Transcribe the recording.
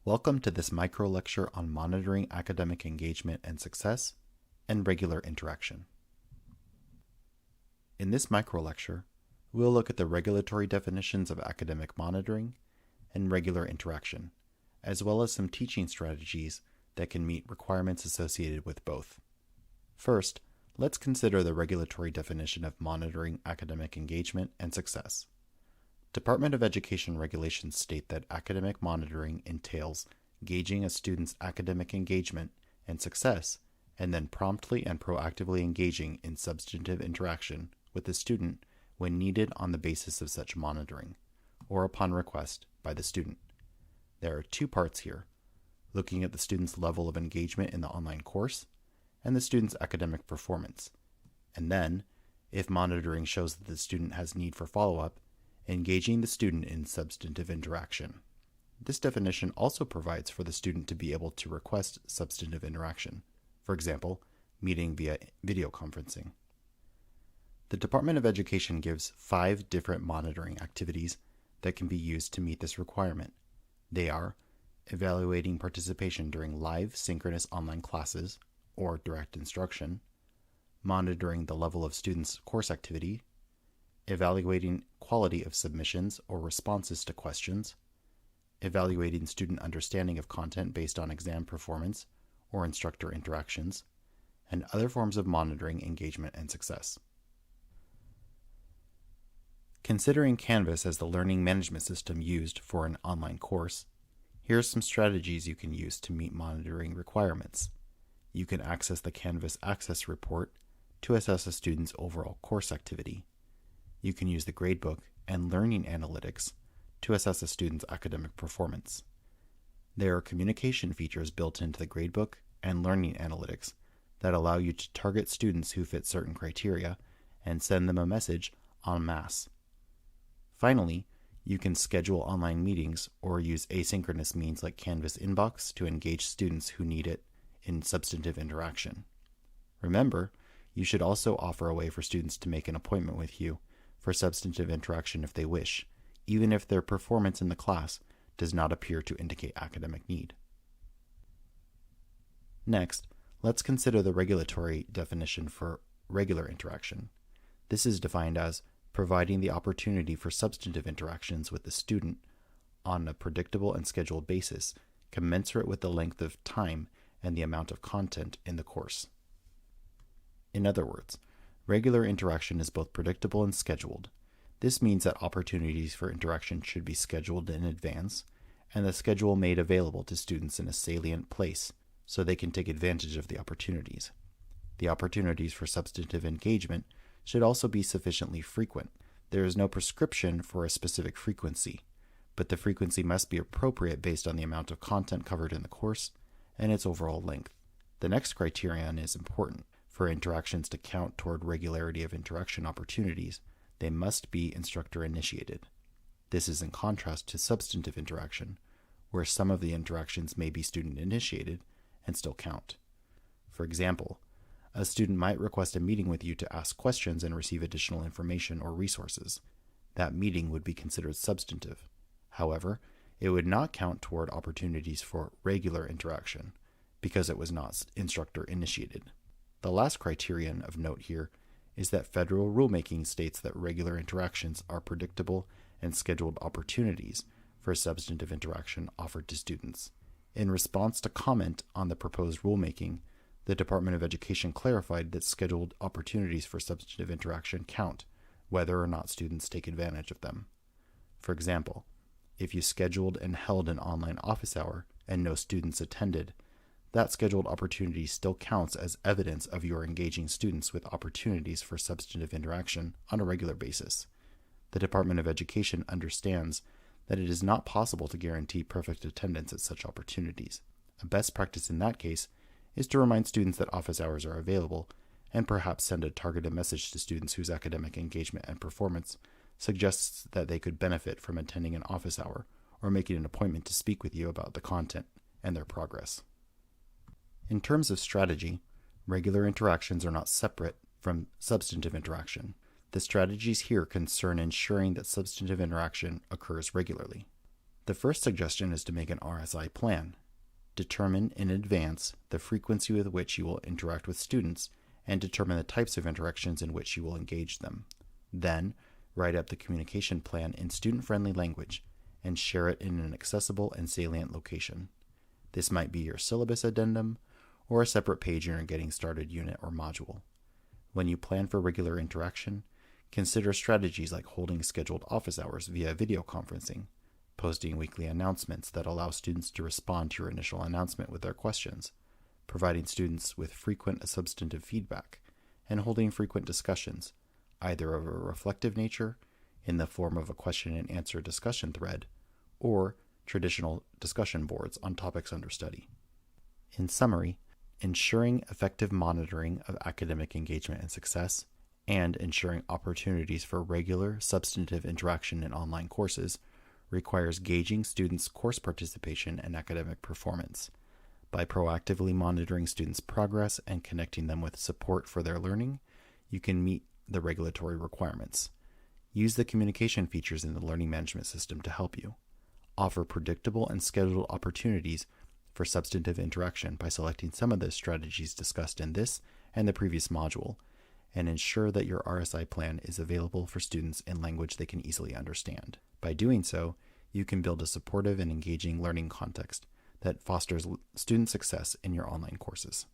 Welcome to this micro lecture on monitoring academic engagement and success and regular interaction. In this micro lecture, we'll look at the regulatory definitions of academic monitoring and regular interaction, as well as some teaching strategies that can meet requirements associated with both. First, let's consider the regulatory definition of monitoring academic engagement and success. Department of Education regulations state that academic monitoring entails gauging a student's academic engagement and success, and then promptly and proactively engaging in substantive interaction with the student when needed on the basis of such monitoring, or upon request by the student. There are two parts here: looking at the student's level of engagement in the online course and the student's academic performance, and then, if monitoring shows that the student has need for follow-up, engaging the student in substantive interaction. This definition also provides for the student to be able to request substantive interaction, for example, meeting via video conferencing. The Department of Education gives 5 different monitoring activities that can be used to meet this requirement. They are evaluating participation during live synchronous online classes or direct instruction, monitoring the level of students' course activity, evaluating quality of submissions or responses to questions, evaluating student understanding of content based on exam performance or instructor interactions, and other forms of monitoring engagement and success. Considering Canvas as the learning management system used for an online course, here are some strategies you can use to meet monitoring requirements. You can access the Canvas Access Report to assess a student's overall course activity. You can use the gradebook and learning analytics to assess a student's academic performance. There are communication features built into the gradebook and learning analytics that allow you to target students who fit certain criteria and send them a message en masse. Finally, you can schedule online meetings or use asynchronous means like Canvas Inbox to engage students who need it in substantive interaction. Remember, you should also offer a way for students to make an appointment with you for substantive interaction if they wish, even if their performance in the class does not appear to indicate academic need. Next, let's consider the regulatory definition for regular interaction. This is defined as providing the opportunity for substantive interactions with the student on a predictable and scheduled basis, commensurate with the length of time and the amount of content in the course. In other words, regular interaction is both predictable and scheduled. This means that opportunities for interaction should be scheduled in advance, and the schedule made available to students in a salient place so they can take advantage of the opportunities. The opportunities for substantive engagement should also be sufficiently frequent. There is no prescription for a specific frequency, but the frequency must be appropriate based on the amount of content covered in the course and its overall length. The next criterion is important. For interactions to count toward regularity of interaction opportunities, they must be instructor-initiated. This is in contrast to substantive interaction, where some of the interactions may be student-initiated and still count. For example, a student might request a meeting with you to ask questions and receive additional information or resources. That meeting would be considered substantive. However, it would not count toward opportunities for regular interaction because it was not instructor-initiated. The last criterion of note here is that federal rulemaking states that regular interactions are predictable and scheduled opportunities for substantive interaction offered to students. In response to comment on the proposed rulemaking, the Department of Education clarified that scheduled opportunities for substantive interaction count, whether or not students take advantage of them. For example, if you scheduled and held an online office hour and no students attended, that scheduled opportunity still counts as evidence of your engaging students with opportunities for substantive interaction on a regular basis. The Department of Education understands that it is not possible to guarantee perfect attendance at such opportunities. A best practice in that case is to remind students that office hours are available and perhaps send a targeted message to students whose academic engagement and performance suggests that they could benefit from attending an office hour or making an appointment to speak with you about the content and their progress. In terms of strategy, regular interactions are not separate from substantive interaction. The strategies here concern ensuring that substantive interaction occurs regularly. The first suggestion is to make an RSI plan. Determine in advance the frequency with which you will interact with students and determine the types of interactions in which you will engage them. Then, write up the communication plan in student-friendly language and share it in an accessible and salient location. This might be your syllabus addendum or a separate page in your Getting Started unit or module. When you plan for regular interaction, consider strategies like holding scheduled office hours via video conferencing, posting weekly announcements that allow students to respond to your initial announcement with their questions, providing students with frequent substantive feedback, and holding frequent discussions, either of a reflective nature, in the form of a question and answer discussion thread, or traditional discussion boards on topics under study. In summary, ensuring effective monitoring of academic engagement and success, and ensuring opportunities for regular substantive interaction in online courses requires gauging students' course participation and academic performance. By proactively monitoring students' progress and connecting them with support for their learning, you can meet the regulatory requirements. Use the communication features in the learning management system to help you. Offer predictable and scheduled opportunities for substantive interaction by selecting some of the strategies discussed in this and the previous module, and ensure that your RSI plan is available for students in language they can easily understand. By doing so, you can build a supportive and engaging learning context that fosters student success in your online courses.